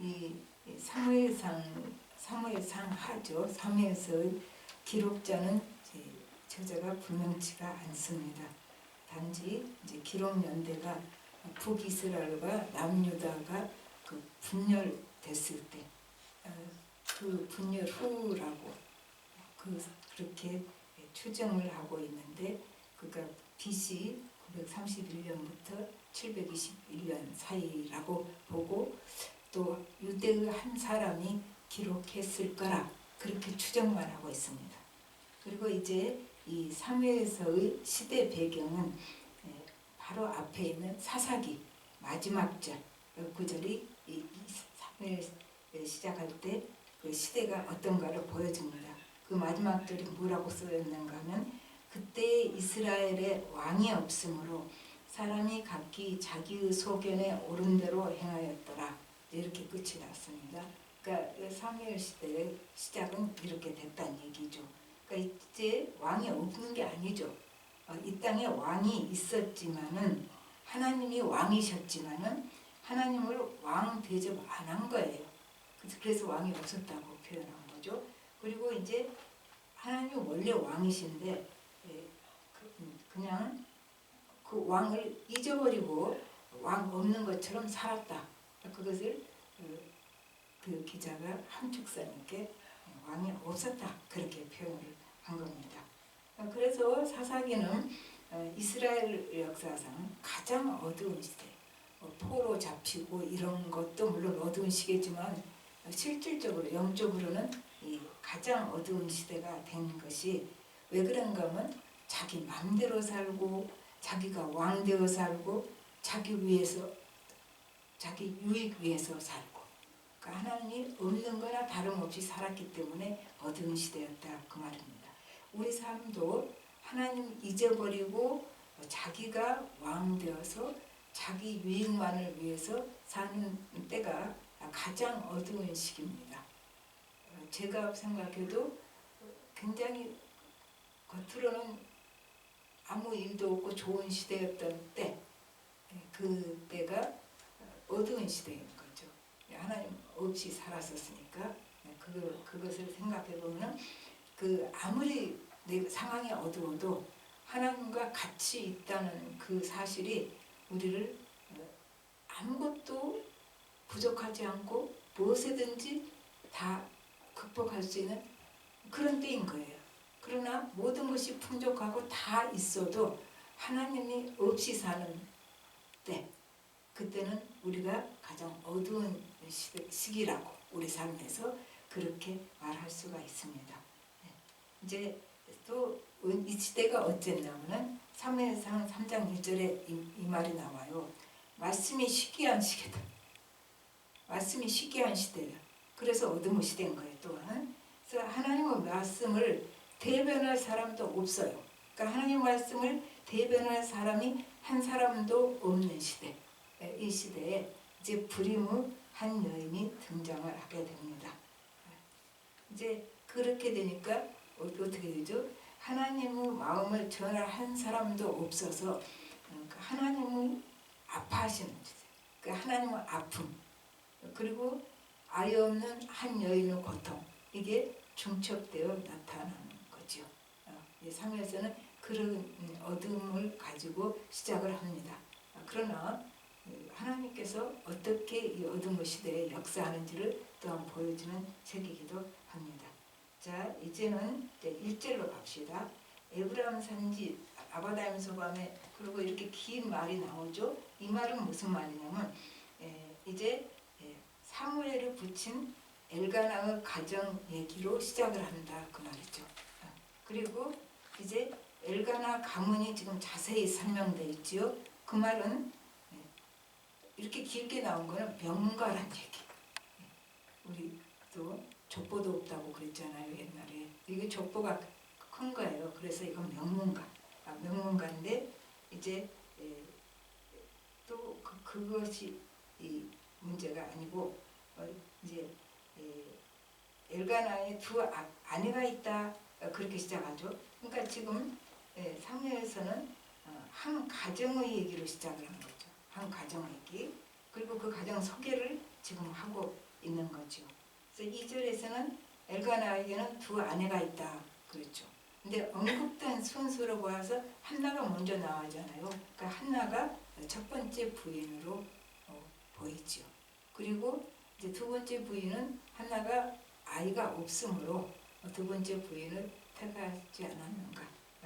이 사무엘상 하죠. 사무엘서의 기록자는 저자가 분명치가 않습니다. 단지 이제 기록 연대가 북이스라엘과 남유다가 그 분열됐을 때, 그 분열 후라고 그렇게 추정을 하고 있는데, 그러니까 BC 931년부터 721년 사이라고 보고, 또 유대의 한 사람이 기록했을 거라 그렇게 추정만 하고 있습니다. 그리고 이제 이 사무엘서의 시대 배경은 바로 앞에 있는 사사기 마지막 절 구절이 이 사무엘 시작할 때 그 시대가 어떤가를 보여줍니다. 그 마지막 절이 뭐라고 쓰였는가 하면, 그때 이스라엘에 왕이 없으므로 사람이 각기 자기의 소견에 옳은 대로 행하였더라. 이렇게 끝이 났습니다. 그러니까 사무엘 시대의 시작은 이렇게 됐다는 얘기죠. 그러니까 이제 왕이 없는 게 아니죠. 이 땅에 왕이 있었지만은, 하나님이 왕이셨지만은 하나님을 왕 대접 안 한 거예요. 그래서 왕이 없었다고 표현한 거죠. 그리고 이제 하나님이 원래 왕이신데 그냥 그 왕을 잊어버리고 왕 없는 것처럼 살았다. 그것을 그 기자가 함축성 있게 왕이 없었다 그렇게 표현을 한 겁니다. 그래서 사사기는 이스라엘 역사상 가장 어두운 시대, 포로 잡히고 이런 것도 물론 어두운 시기지만 실질적으로 영적으로는 이 가장 어두운 시대가 된 것이 왜 그런가 하면, 자기 마음대로 살고 자기가 왕 되어 살고 자기 위해서, 자기 유익 위해서 살고, 그러니까 하나님이 없는 거나 다름없이 살았기 때문에 어두운 시대였다 그 말입니다. 우리 삶도 하나님 잊어버리고 자기가 왕 되어서 자기 유익만을 위해서 사는 때가 가장 어두운 시기입니다. 제가 생각해도 굉장히 겉으로는 아무 일도 없고 좋은 시대였던 때, 그 때가 어두운 시대인 거죠. 하나님 없이 살았었으니까. 그것을 생각해 보면, 아무리 내 상황이 어두워도 하나님과 같이 있다는 그 사실이 우리를 아무것도 부족하지 않고 무엇이든지 다 극복할 수 있는 그런 때인 거예요. 그러나 모든 것이 풍족하고 다 있어도 하나님이 없이 사는 때, 그때는 우리가 가장 어두운 시기라고 우리 삶에서 그렇게 말할 수가 있습니다. 이제 또 이 시대가 어쨌냐면은 사무엘상 3장 1절에 이 말이 나와요. 말씀이 희귀한 시기다. 말씀이 희귀한 시대예요. 그래서 어둠의 시대인 거예요. 또한 그래서 하나님의 말씀을 대변할 사람도 없어요. 그러니까 하나님의 말씀을 대변할 사람이 한 사람도 없는 시대. 이 시대에 이제 불임의 한 여인이 등장을 하게 됩니다. 이제 그렇게 되니까 어떻게 되죠? 하나님의 마음을 전할 한 사람도 없어서 하나님의 아파하시는 시대, 하나님의 아픔, 그리고 아이 없는 한 여인의 고통, 이게 중첩되어 나타나는 거죠. 사무엘서는 그런 어둠을 가지고 시작을 합니다. 그러나 하나님께서 어떻게 이 어둠의 시대에 역사하는지를 또한 보여주는 책이기도 합니다. 자, 이제는 1절로 갑시다. 에브라임 산지 아바다임 소밤에, 그리고 이렇게 긴 말이 나오죠. 이 말은 무슨 말이냐면, 이제 사무엘을 붙인 엘가나의 가정 얘기로 시작을 한다 그 말이죠. 그리고 이제 엘가나 가문이 지금 자세히 설명되어 있지요. 그 말은 이렇게 길게 나온 거는 명문가란 얘기. 우리도 족보도 없다고 그랬잖아요 옛날에. 이게 족보가 큰 거예요. 그래서 이건 명문가. 명문가인데 이제 또 그것이 이 문제가 아니고, 이제 엘가나의 두 아내가 있다 그렇게 시작하죠. 그러니까 지금 사무엘서는 한 가정의 얘기로 시작을 한 거죠. 한 가정 얘기. 그리고 그 가정 소개를 지금 하고 있는 거죠. 그래서 2절에서는 엘가나에게는 두 아내가 있다 그렇죠. 근데 언급된 순서로 보아서 한나가 먼저 나오잖아요. 그러니까 한나가 첫 번째 부인으로 보이죠. 그리고 이제 두 번째 부인은 한나가 아이가 없으므로 두 번째 부인을 택하지 않았는가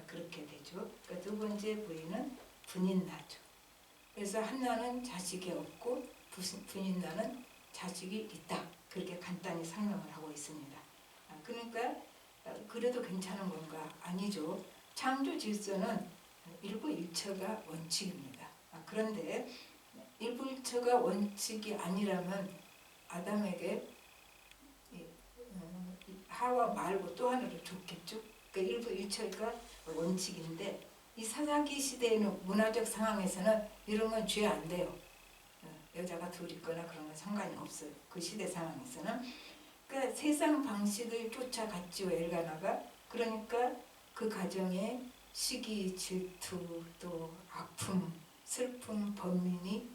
그렇게 되죠. 그러니까 두 번째 부인은 분인나죠. 그래서 한나는 자식이 없고 분인나는 자식이 있다. 그렇게 간단히 설명을 하고 있습니다. 그러니까 그래도 괜찮은 건가? 아니죠. 창조 질서는 일부일처가 원칙입니다. 그런데 일부일처가 원칙이 아니라면 아담에게 하와 말고 또 하나를 줬겠죠. 그러니까 일부일처가 원칙인데 이 사사기 시대에는 문화적 상황에서는 이런 건 죄 안 돼요. 여자가 둘 있거나 그런 건 상관이 없어요. 그 시대 상황에서는. 그러니까 세상 방식을 쫓아갔지요. 엘가나가. 그러니까 그 가정에 시기, 질투, 또 아픔, 슬픔, 번민이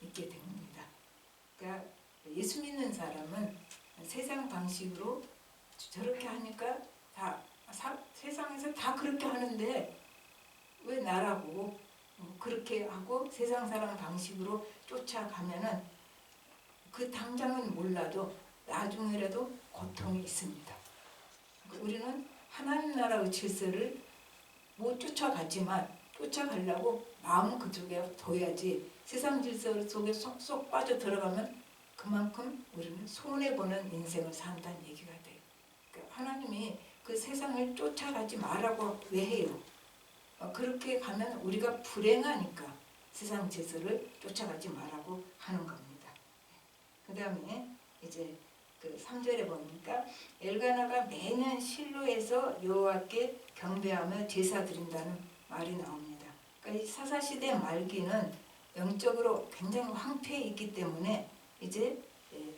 있게 됩니다. 그러니까 예수 믿는 사람은 세상 방식으로 저렇게 하니까 다 세상에서 다 그렇게 하는데 왜 나라고 그렇게 하고 세상 사람 방식으로 쫓아가면은 그 당장은 몰라도 나중에라도 고통이 있습니다. 우리는 하나님 나라의 질서를 못 쫓아가지만 쫓아가려고 마음은 그쪽에 둬야지 세상 질서 속에 쏙쏙 빠져 들어가면 그만큼 우리는 손해보는 인생을 산다는 얘기가 돼요. 그러니까 하나님이 그 세상을 쫓아가지 말라고 왜 해요? 그렇게 가면 우리가 불행하니까 세상 질서를 쫓아가지 말라고 하는 겁니다. 그 다음에 이제 그 3절에 보니까 엘가나가 매년 실로에서 여호와께 경배하며 제사 드린다는 말이 나옵니다. 그러니까 이 사사시대 말기는 영적으로 굉장히 황폐해 있기 때문에 이제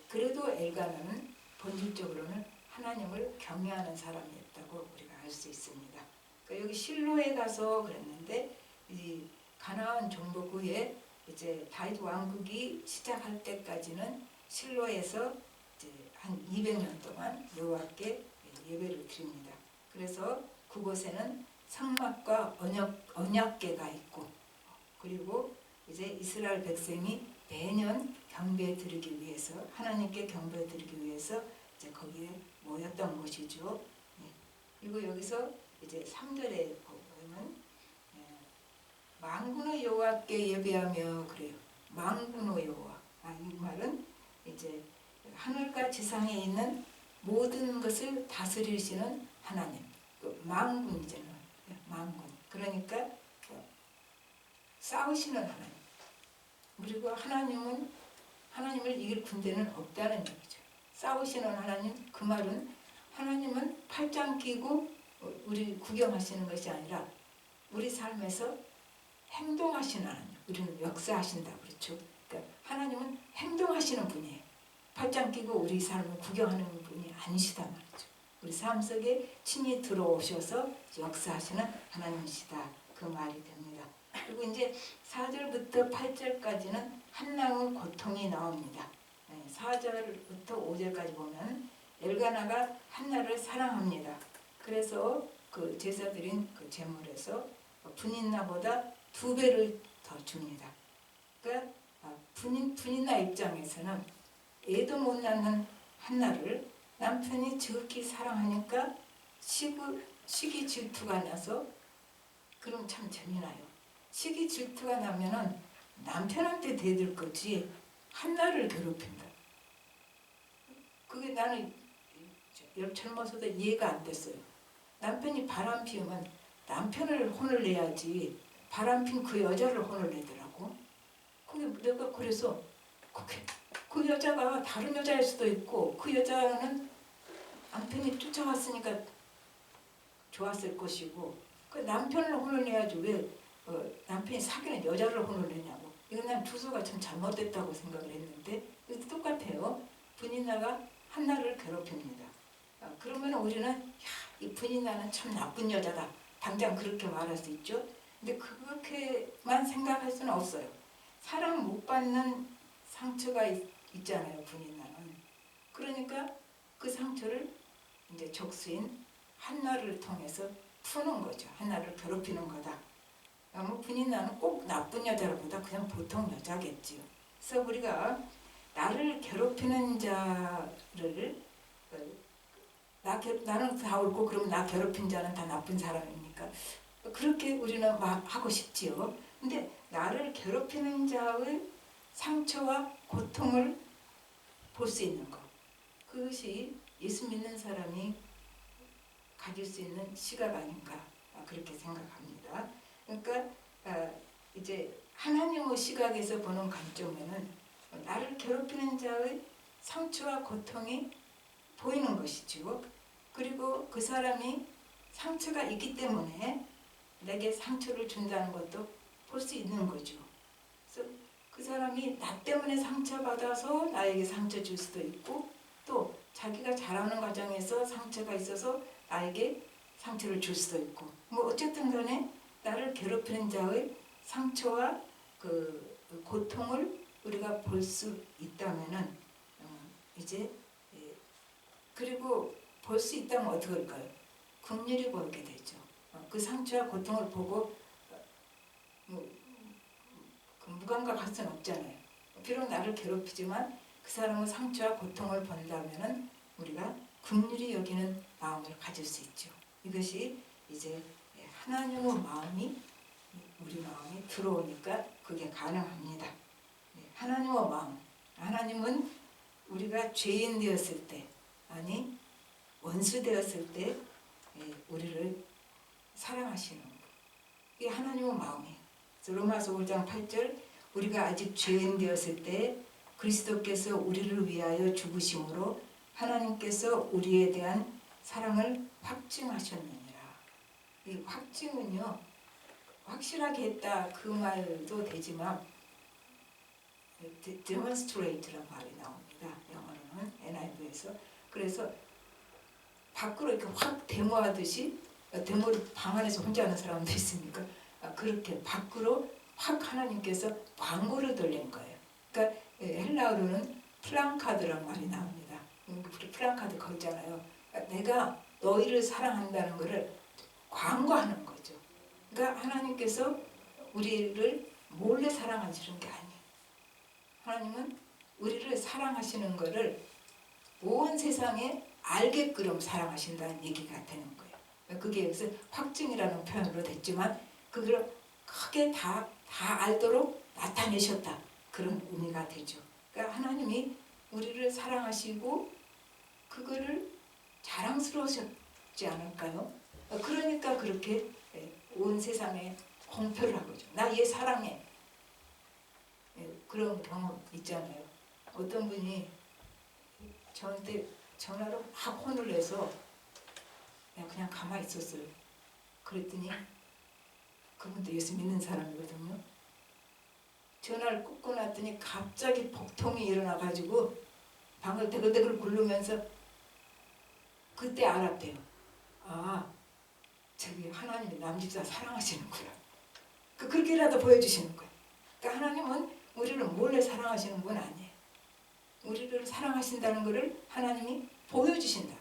그래도 엘가나는 본질적으로는 하나님을 경외하는 사람이었다고 우리가 알 수 있습니다. 그러니까 여기 실로에 가서 그랬는데 이 가나안 정복 후에 이제 다윗 왕국이 시작할 때까지는 실로에서 이제 한 200년 동안 여호와께 예배를 드립니다. 그래서 그곳에는 성막과 언약궤가 있고 그리고 이제 이스라엘 백성이 매년 경배 드리기 위해서 하나님께 경배 드리기 위해서 이제 거기에 모였던 곳이죠. 그리고 여기서 이제 3절에 보면 만군의 여호와께 예배하며 그래요. 만군의 여호와. 이 말은 이제 하늘과 지상에 있는 모든 것을 다스리시는 하나님. 만군이잖아요. 만군. 그러니까 싸우시는 하나님. 그리고 하나님을 이길 군대는 없다는 얘기죠. 싸우시는 하나님. 그 말은 하나님은 팔짱 끼고 우리 구경하시는 것이 아니라 우리 삶에서 행동하시는 하나님. 우리는 역사하신다 그렇죠. 그러니까 하나님은 행동하시는 분이에요. 팔짱 끼고 우리 삶을 구경하는 분이 아니시다 말이죠. 우리 삶 속에 친히 들어오셔서 역사하시는 하나님이시다. 그 말이 됩니다. 그리고 이제 4절부터 8절까지는 한나의 고통이 나옵니다. 4절부터 5절까지 보면 엘가나가 한나를 사랑합니다. 그래서 그 제사드린 그 제물에서 분인나보다 2배를 더 줍니다. 그러니까 분인나 입장에서는 애도 못 낳는 한나를 남편이 지극히 사랑하니까 시기 질투가 나서 그럼 참 재미나요. 시기 질투가 나면은 남편한테 대들 거지 한나를 괴롭힌다. 그게 나는 젊어서도 이해가 안 됐어요. 남편이 바람 피우면 남편을 혼을 내야지 바람 핀 그 여자를 혼을 내더라고. 그게 내가 그래서 그 여자가 다른 여자일 수도 있고 그 여자는 남편이 쫓아왔으니까 좋았을 것이고 그 남편을 혼을 내야지 왜 남편이 사귀는 여자를 혼을 내냐고. 이건 난 투수가 참 잘못됐다고 생각을 했는데 똑같아요. 분인나가 한나를 괴롭힙니다. 그러면 우리는 이 분인나는 참 나쁜 여자다. 당장 그렇게 말할 수 있죠. 근데 그렇게만 생각할 수는 없어요. 사랑 못 받는 상처가 있잖아요. 분인나는. 족수인 한나를 통해서 푸는 거죠. 한나를 괴롭히는 거다. 뭐 분인나는 꼭 나쁜 여자보다 그냥 보통 여자겠지요. 그래서 우리가 나를 괴롭히는 자를 나는 다 옳고 그러면 나 괴롭힌 자는 다 나쁜 사람입니까? 그렇게 우리는 하고 싶지요. 근데 나를 괴롭히는 자의 상처와 고통을 볼 수 있는 것, 그것이 예수 믿는 사람이 가질 수 있는 시각 아닌가, 그렇게 생각합니다. 그러니까 이제 하나님의 시각에서 보는 관점에는 나를 괴롭히는 자의 상처와 고통이 보이는 것이죠. 그리고 그 사람이 상처가 있기 때문에 내게 상처를 준다는 것도 볼 수 있는 거죠. 그래서 그 사람이 나 때문에 상처받아서 나에게 상처 줄 수도 있고, 또 자기가 자라는 과정에서 상처가 있어서 나에게 상처를 줄 수도 있고, 뭐 어쨌든 간에 나를 괴롭히는 자의 상처와 그 고통을 우리가 볼 수 있다면은 이제 그리고 볼 수 있다면 어떻게 할까요? 긍휼히 보게 되죠. 그 상처와 고통을 보고 그 무감각할 수는 없잖아요. 비록 나를 괴롭히지만 그 사람의 상처와 고통을 본다면은 우리가 긍휼히 여기는 마음을 가질 수 있죠. 이것이 이제 하나님의 마음이 우리 마음에 들어오니까 그게 가능합니다. 하나님의 마음, 하나님은 우리가 죄인 되었을 때, 아니 원수 되었을 때 우리를 사랑하시는 거, 이게 하나님의 마음이에요. 로마서 5장 8절, 우리가 아직 죄인 되었을 때 그리스도께서 우리를 위하여 죽으심으로 하나님께서 우리에 대한 사랑을 확증하셨느니라. 이 확증은요, 확실하게 했다 그 말도 되지만 demonstrate라는 말이 나옵니다. 영어로는 NIV에서. 그래서 밖으로 이렇게 확 데모하듯이, 데모를 방 안에서 혼자 하는 사람도 있으니까 그렇게 밖으로 확 하나님께서 광고를 돌린 거예요. 그러니까 헬라어로는 플랑카드라는 말이 나옵니다. 우리 플랑카드 걸잖아요. 그러니까 내가 너희를 사랑한다는 것을 광고하는 거죠. 그러니까 하나님께서 우리를 몰래 사랑하시는 게 아니에요. 하나님은 우리를 사랑하시는 것을 온 세상에 알게끔 사랑하신다는 얘기가 되는 거예요. 그게 여기서 확증이라는 표현으로 됐지만 그걸 크게 다 알도록 나타내셨다, 그런 의미가 되죠. 그러니까 하나님이 우리를 사랑하시고 그거를 자랑스러우셨지 않을까요? 그러니까 그렇게 온 세상에 공표를 한 거죠. 나 얘 사랑해. 그런 경험 있잖아요. 어떤 분이 저한테 전화로 막 혼을 내서 내가 그냥 가만히 있었어요. 그랬더니 그분도 예수 믿는 사람이거든요. 전화를 끊고 났더니 갑자기 복통이 일어나가지고 방을 대글대글 굴르면서 그때 알았대요. 아, 저기 하나님이 남집사 사랑하시는구나. 그렇게라도 보여주시는 거예요. 그러니까 하나님은 우리를 몰래 사랑하시는 분 아니에요. 우리를 사랑하신다는 것을 하나님이 보여주신다.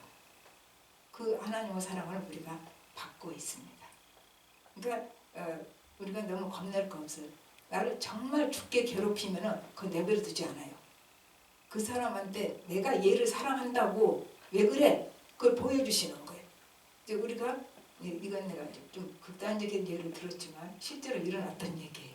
그 하나님의 사랑을 우리가 받고 있습니다. 그러니까 우리가 너무 겁낼 거 없어요. 나를 정말 죽게 괴롭히면은 그거 내버려 두지 않아요. 그 사람한테 내가 얘를 사랑한다고 왜 그래? 그걸 보여주시는 거예요. 이제 우리가 이건 내가 좀 극단적인 예를 들었지만 실제로 일어났던 얘기예요.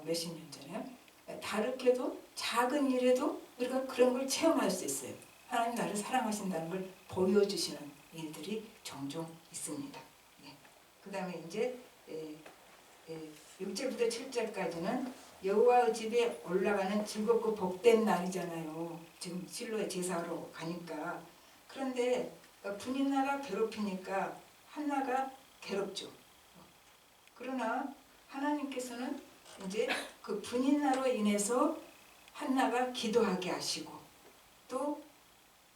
몇십 년 전에. 다르게도 작은 일에도 우리가 그런 걸 체험할 수 있어요. 하나님 나를 사랑하신다는 걸 보여주시는 일들이 종종 있습니다. 그 다음에 이제 6절부터 7절까지는 여호와의 집에 올라가는 즐겁고 복된 날이잖아요. 지금 실로의 제사로 가니까. 그런데 분인나가 괴롭히니까 한나가 괴롭죠. 그러나 하나님께서는 이제 그 분인나로 인해서 한나가 기도하게 하시고, 또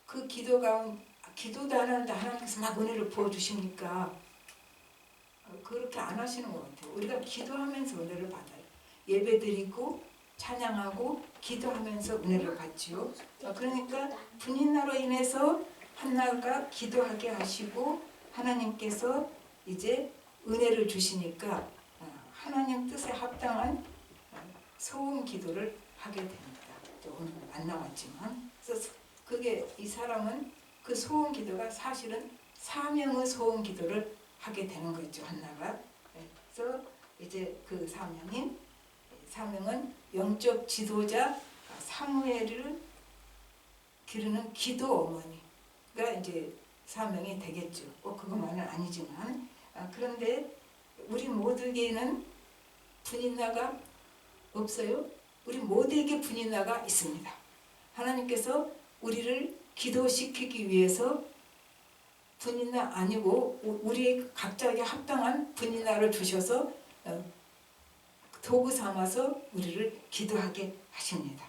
그 기도도 하는데 하나님께서 막 은혜를 부어주십니까? 그렇게 안 하시는 것 같아요. 우리가 기도하면서 은혜를 받아요. 예배드리고 찬양하고 기도하면서 은혜를 받지요. 그러니까 분인나로 인해서 한나가 기도하게 하시고 하나님께서 이제 은혜를 주시니까 하나님 뜻에 합당한 소원 기도를 하게 됩니다. 오늘 안 나왔지만, 그래서 그게 이 사람은 그 소원 기도가 사실은 사명의 소원 기도를 하게 되는 거죠, 한나가. 그래서 이제 그 사명은 영적 지도자 사무엘을 기르는 기도 어머니가 이제 사명이 되겠죠. 그것만은 아니지만, 그런데 우리 모두에게는 분인나가 없어요? 우리 모두에게 분인나가 있습니다. 하나님께서 우리를 기도시키기 위해서 분인나 아니고 우리 각자에게 합당한 분인나를 주셔서 도구 삼아서 우리를 기도하게 하십니다.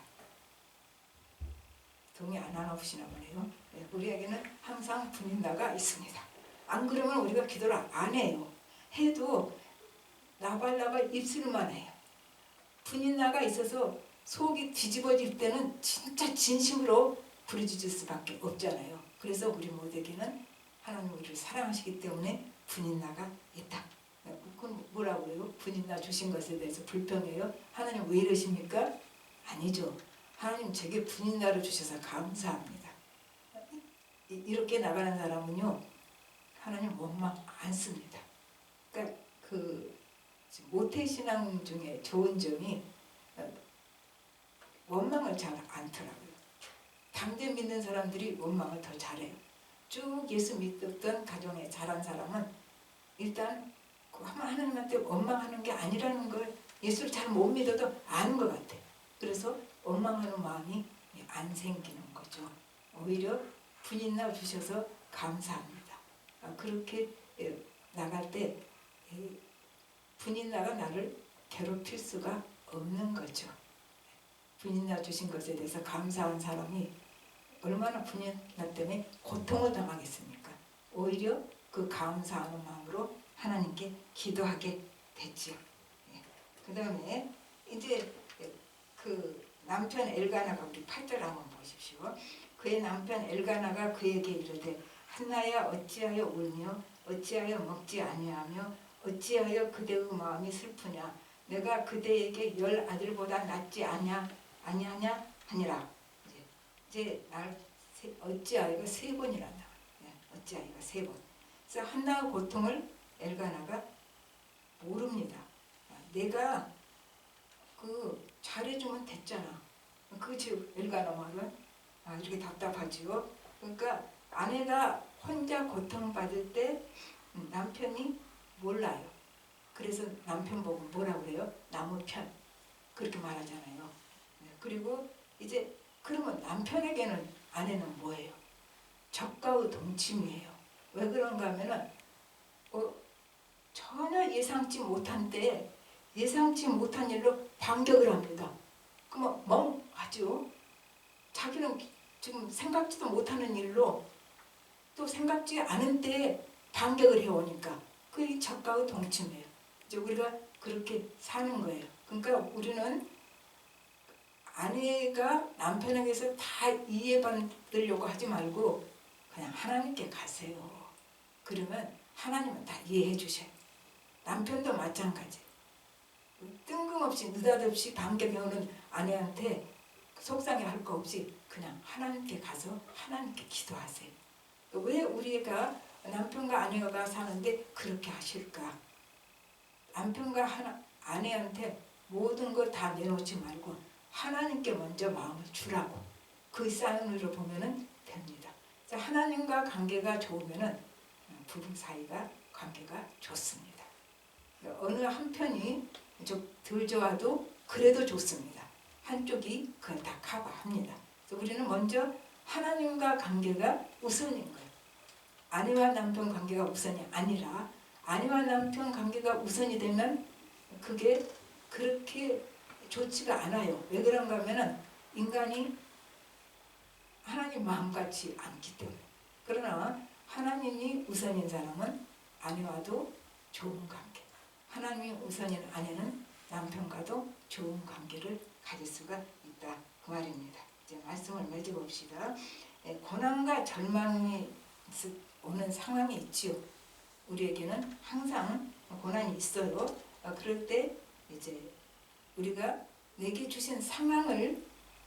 동의 안 하나 보시나 보네요. 우리에게는 항상 분인나가 있습니다. 안 그러면 우리가 기도를 안 해요. 해도 나발나발 입술만 해요. 분인나가 있어서 속이 뒤집어질 때는 진짜 진심으로 부르짖을 수밖에 없잖아요. 그래서 우리 모두에게는 하나님 우리를 사랑하시기 때문에 분인나가 있다. 그건 뭐라고 그래요? 분인나 주신 것에 대해서 불평해요? 하나님 왜 이러십니까? 아니죠. 하나님 제게 분인나를 주셔서 감사합니다. 이렇게 나가는 사람은요, 하나님 원망 안 씁니다. 그러니까 그 모태신앙 중에 좋은 점이 원망을 잘 않더라고요. 당대 믿는 사람들이 원망을 더 잘해요. 쭉 예수 믿었던 가정에 자란 사람은 일단 하나님한테 원망하는 게 아니라는 걸 예수를 잘 못 믿어도 아는 것 같아요. 그래서 원망하는 마음이 안 생기는 거죠. 오히려 분인나 주셔서 감사합니다. 그렇게 나갈 때 분인나가 나를 괴롭힐 수가 없는 거죠. 분인나 주신 것에 대해서 감사한 사람이 얼마나 분인나 때문에 고통을 당하겠습니까? 오히려 그 감사하는 마음으로 하나님께 기도하게 됐지요. 그 다음에 이제 그 남편 엘가나가 우리 8절 한번 보십시오. 그의 남편 엘가나가 그에게 이르되 한나야 어찌하여 울며 어찌하여 먹지 아니하며 어찌하여 그대의 마음이 슬프냐 내가 그대에게 10 아들보다 낫지 아니하냐 하니라. 이제 날 어찌하여가 3번이라 나와요. 어찌하여가 3번. 그래서 한나의 고통을 엘가나가 모릅니다. 내가 그 잘해주면 됐잖아. 그치 엘가나 말은 이렇게 답답하지요. 그러니까 아내가 혼자 고통받을 때 남편이 몰라요. 그래서 남편 보고 뭐라 그래요? 나무 편 그렇게 말하잖아요. 그리고 이제 그러면 남편에게는 아내는 뭐예요? 적과의 동침이에요. 왜 그런가 하면은 전혀 예상치 못한 때 예상치 못한 일로 반격을 합니다. 그러면 멍하죠. 자기는 지금 생각지도 못하는 일로 또 생각지 않은 때에 반격을 해오니까 그게 적과의 동침이에요. 이제 우리가 그렇게 사는 거예요. 그러니까 우리는 아내가 남편에게서 다 이해받으려고 하지 말고 그냥 하나님께 가세요. 그러면 하나님은 다 이해해 주셔요. 남편도 마찬가지. 뜬금없이 느닷없이 반격해오는 아내한테 속상해할 거 없이 그냥 하나님께 가서 하나님께 기도하세요. 왜 우리가 남편과 아내가 사는데 그렇게 하실까? 남편과 아내한테 모든 걸 다 내놓지 말고 하나님께 먼저 마음을 주라고 그 사연으로 보면은 됩니다. 하나님과 관계가 좋으면은 부부 사이가 관계가 좋습니다. 어느 한편이 좀 덜 좋아도 그래도 좋습니다. 한쪽이 그걸 다 커버합니다. 그래서 우리는 먼저 하나님과 관계가 우선인 거예요. 아내와 남편 관계가 우선이 아니라 아내와 남편 관계가 우선이 되면 그게 그렇게 좋지가 않아요. 왜 그런가 하면은 인간이 하나님 마음같이 않기 때문에. 그러나 하나님이 우선인 사람은 아내와도 좋은 관계, 하나님이 우선인 아내는 남편과도 좋은 관계를 가질 수가 있다 그 말입니다. 이제 말씀을 맺어봅시다. 고난과 절망이 오는 상황이 있지요. 우리에게는 항상 고난이 있어요. 그럴 때 이제 우리가 내게 주신 상황을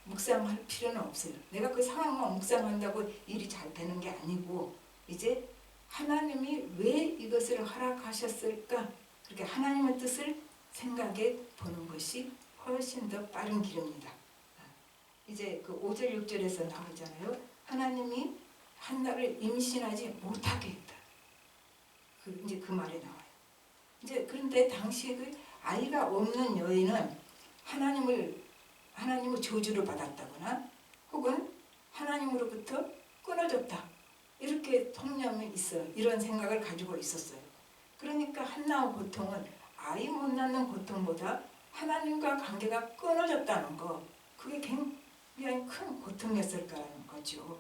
묵상할 필요는 없어요. 내가 그 상황만 묵상한다고 일이 잘 되는 게 아니고 이제 하나님이 왜 이것을 허락하셨을까? 그렇게 하나님의 뜻을 생각해 보는 것이 훨씬 더 빠른 길입니다. 이제 그 5절 6절에서 나오잖아요. 하나님이 한나를 임신하지 못하게 했다. 이제 그 말이 나와요. 이제 그런데 당시 그 아이가 없는 여인은 하나님의 저주를 받았다거나 혹은 하나님으로부터 끊어졌다. 이렇게 통념이 있어요. 이런 생각을 가지고 있었어요. 그러니까 한나의 고통은 아이 못 낳는 고통보다 하나님과 관계가 끊어졌다는 거, 그게 굉장히 큰 고통이었을 거라는 거죠.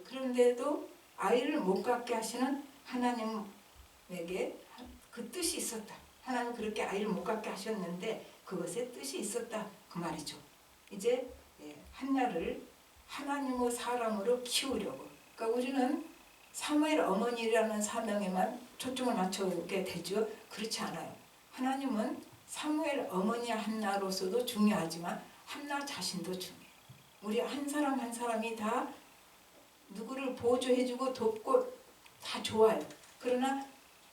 그런데도 아이를 못 갖게 하시는 하나님에게 그 뜻이 있었다. 하나님 그렇게 아이를 못 갖게 하셨는데 그것에 뜻이 있었다. 그 말이죠. 이제 한나를 하나님의 사람으로 키우려고. 그러니까 우리는 사무엘 어머니라는 사명에만 초점을 맞추게 되죠. 그렇지 않아요. 하나님은 사무엘 어머니 한나로서도 중요하지만 한나 자신도 중요해요. 우리 한 사람 한 사람이 다 누구를 보조해주고 돕고 다 좋아요. 그러나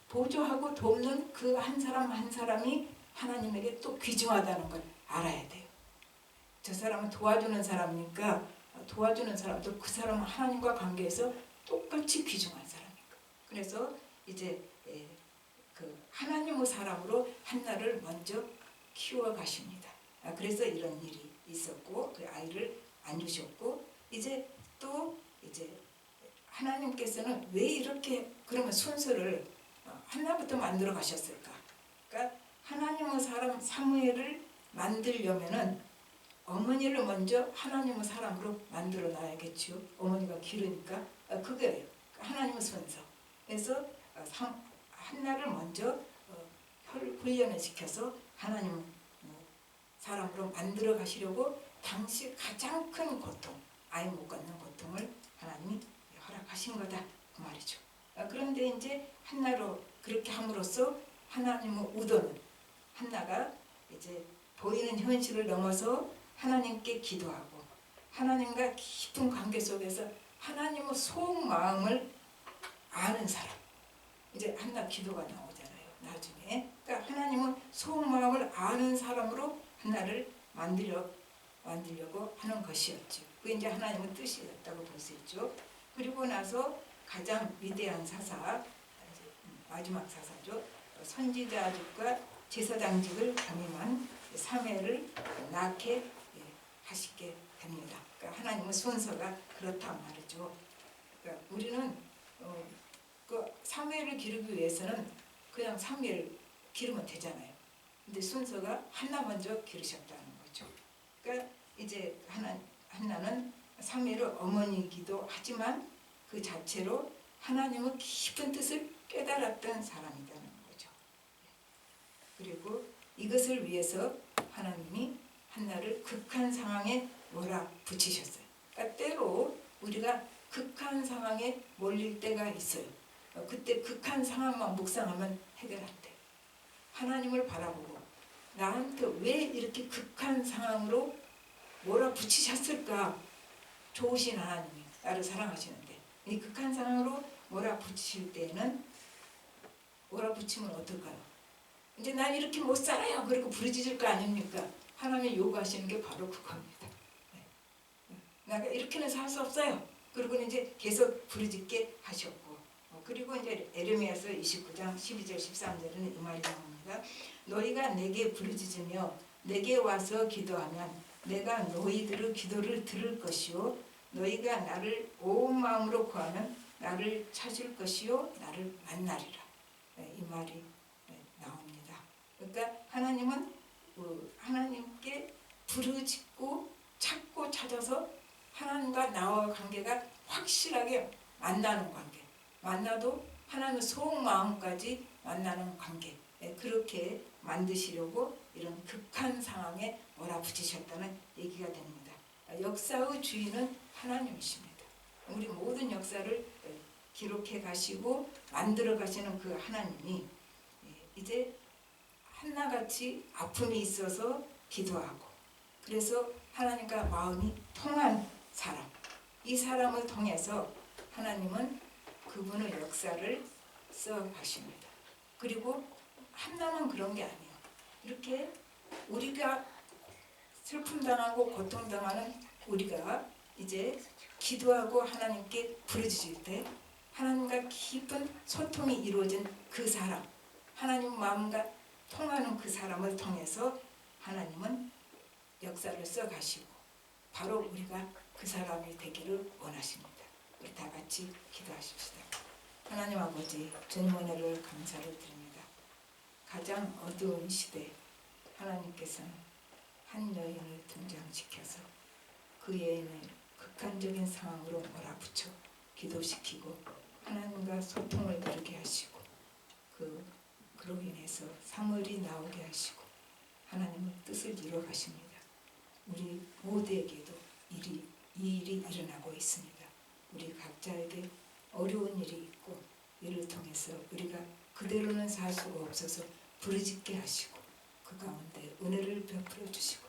보조하고 돕는 그 한 사람 한 사람이 하나님에게 또 귀중하다는 걸 알아야 돼요. 저 사람은 도와주는 사람이니까 도와주는 사람도 그 사람은 하나님과 관계에서 똑같이 귀중한 사람이니까. 그래서 이제 그 하나님의 사람으로 한나를 먼저 키워 가십니다. 그래서 이런 일이 있었고 그 아이를 안 주셨고 이제 또 이제 하나님께서는 왜 이렇게 그러면 순서를 한나부터 만들어 가셨을까? 그러니까 하나님의 사람 사무엘을 만들려면은 어머니를 먼저 하나님의 사람으로 만들어 놔야겠죠. 어머니가 기르니까 그거예요. 하나님의 순서. 그래서 한나를 먼저 훈련을 시켜서 하나님 사람으로 만들어 가시려고 당시 가장 큰 고통, 아이 못 갖는 고통을 하나님이 허락하신 거다 그 말이죠. 그런데 이제 한나로 그렇게 함으로써 하나님의 의도는 한나가 이제 보이는 현실을 넘어서 하나님께 기도하고 하나님과 깊은 관계 속에서 하나님의 속마음을 아는 사람. 이제 한나 기도가 나오잖아요. 나중에. 그러니까 하나님은 속마음을 아는 사람으로 한나를 만들려고 하는 것이었죠. 그게 이제 하나님의 뜻이었다고 볼 수 있죠. 그리고 나서 가장 위대한 사사, 마지막 사사죠. 선지자직과 제사장직을 겸임한 사무엘을 낳게 하시게 됩니다. 그러니까 하나님의 순서가 그렇단 말이죠. 그러니까 우리는 그 사무엘을 기르기 위해서는 그냥 사무엘 기르면 되잖아요. 근데 순서가 한나 먼저 기르셨다는 거죠. 그러니까 이제 한나는 사무엘의 어머니이기도 하지만 그 자체로 하나님의 깊은 뜻을 깨달았던 사람이라는 거죠. 그리고 이것을 위해서 하나님이 한나를 극한 상황에 몰아붙이셨어요. 그러니까 때로 우리가 극한 상황에 몰릴 때가 있어요. 그때 극한 상황만 묵상하면 해결 안 돼. 하나님을 바라보고 나한테 왜 이렇게 극한 상황으로 몰아붙이셨을까? 좋으신 하나님이 나를 사랑하시는데 이 극한 상황으로 몰아붙이실 때에는 몰아붙이면 어떨까요? 이제 난 이렇게 못 살아요. 그리고 부르짖을 거 아닙니까? 하나님이 요구하시는 게 바로 그겁니다. 내가 이렇게는 살 수 없어요. 그리고 이제 계속 부르짖게 하셨고 그리고 이제 에레미야서 29장 12절 13절에는 이 말이 나옵니다. 너희가 내게 부르짖으며 내게 와서 기도하면 내가 너희들의 기도를 들을 것이요 너희가 나를 온 마음으로 구하면 나를 찾을 것이요 나를 만나리라. 이 말이 나옵니다. 그러니까 하나님은 하나님께 부르짖고 찾고 찾아서 하나님과 나와 관계가 확실하게 만나는 관계, 만나도 하나님의 속마음까지 만나는 관계, 그렇게 만드시려고 이런 극한 상황에 몰아붙이셨다는 얘기가 됩니다. 역사의 주인은 하나님이십니다. 모든 역사를 기록해 가시고 만들어 가시는 그 하나님이 이제 한나같이 아픔이 있어서 기도하고, 그래서 하나님과 마음이 통한 사람, 이 사람을 통해서 하나님은 그분의 역사를 써 가십니다. 그리고 한나는 그런 게 아니에요. 이렇게 우리가 슬픔 당하고 고통 당하는 우리가 이제 기도하고 하나님께 부르짖을 때 하나님과 깊은 소통이 이루어진 그 사람, 하나님 마음과 통하는 그 사람을 통해서 하나님은 역사를 써 가시고 바로 우리가 그 사람이 되기를 원하십니다. 우리 다 같이 기도하십시다. 하나님 아버지, 주님 은혜를 감사를 드립니다. 가장 어두운 시대 하나님께서는 한 여인을 등장시켜서 그 여인을 극한적인 상황으로 몰아붙여 기도시키고 하나님과 소통을 이루게 하시고 그로 인해서 사물이 나오게 하시고 하나님의 뜻을 이루어 가십니다. 우리 모두에게도 이 일이 일어나고 있습니다. 우리 각자에게 어려운 일이 있고 이를 통해서 우리가 그대로는 살 수가 없어서 부르짖게 하시고 그 가운데 은혜를 베풀어 주시고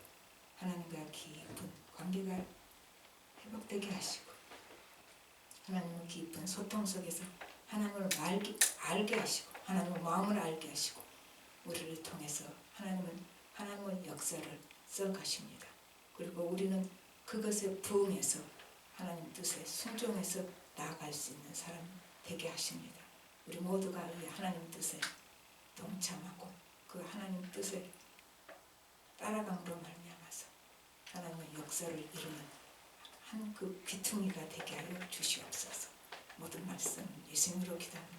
하나님과 깊은 관계가 회복되게 하시고 하나님의 깊은 소통 속에서 하나님을 알게 하시고 하나님의 마음을 알게 하시고 우리를 통해서 하나님은 하나님의 역사를 써 가십니다. 그리고 우리는 그것에 부응해서 하나님 뜻에 순종해서 나아갈 수 있는 사람 되게 하십니다. 우리 모두가 이 하나님 뜻에 동참하고 그 하나님 뜻에 따라감으로 말미암아서 하나님의 역사를 이루는 한 그 귀퉁이가 되게 하여 주시옵소서. 모든 말씀 예수님으로 기도합니다.